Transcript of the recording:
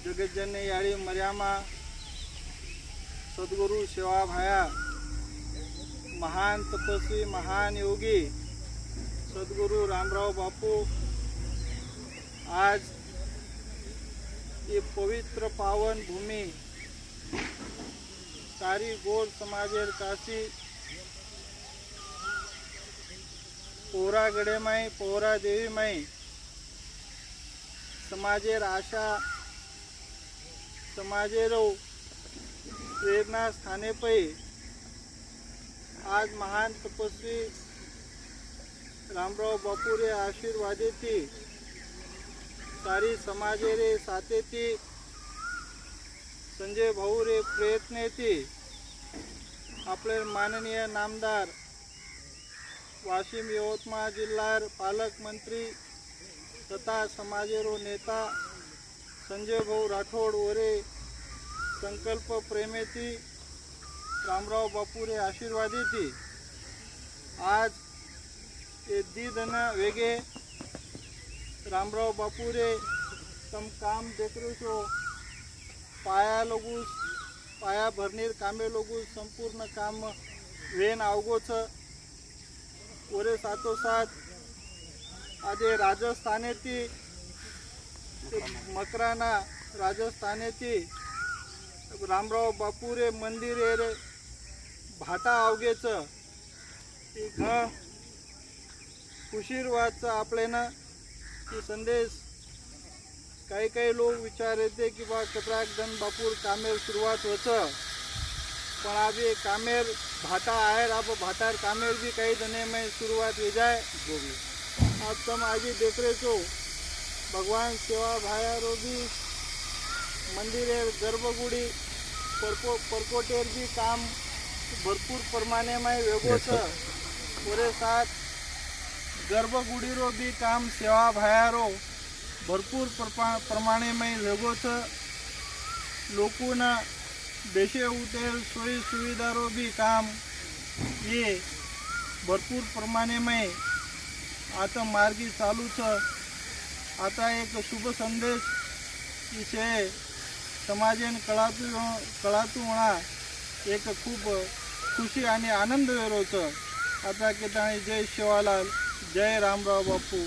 जगतजननी याळी मर्यामा सद्गुरु सेवा भाया महान तपस्वी महान योगी सद्गुरु रामराव बापू आज ये पवित्र पावन भूमि सारी गोर समाजेर काशी पोहरा गडे माई पोहरा देवी माई समाजेर आशा समाजेरो प्रेरणा स्थाने पै आज महान तपस्वी रामराव बापू रे आशीर्वादे थी सारी समाजे रे साथे थी संजय भाऊ रे प्रयत्ने थी आपले माननीय नामदार वाशिम यवतमाळ जिल्हार पालकमंत्री तथा समाजेरो नेता संजय भाऊ राठोड वरे संकल्प प्रेमेती रामराव बापू रे आशीर्वादी थी आज ये दीदन वेगे रामराव बापू रे तम काम देख रहे छो पाया लोगूस पाया भरनीर कामे लोगूस संपूर्ण काम वेन आवगो छ ओरे साथोसाथ आजे राजस्थाने थी मकराना राजस्थाने थी रामराव बापू रे मंदिर रे भाटा आवगेच खुशीरवादचा आपल्यानं की संदेश काही काही लोक विचार येते की बा कतराक दन बापूर कामेर सुरुवात होतं पण अभी कामेर भाटा आहे अब भाटार कामेर भी कई दने में शुरुआत हो जाए अब तुम आज देख रहे हो भगवान सेवा भाया रो भी मंदिर गर्भगुड़ी परकोटेर भी काम भरपूर प्रमाणे में वेगो छ पूरे साथ गर्भगुड़ी रो भी काम सेवा भाया रो भरपूर प्रमाणे में वेगो छ लोकोना देशे उतेर सोयी सुविधारो भी काम ये भरपूर प्रमाणे में आता मार्गी चालू छ आता एक शुभ संदेश विषय समाजेन कळातू म्हणा एक खूप खुशी आणि आनंद वेरो छ आता की जय शिवालाल जय रामराव बापू।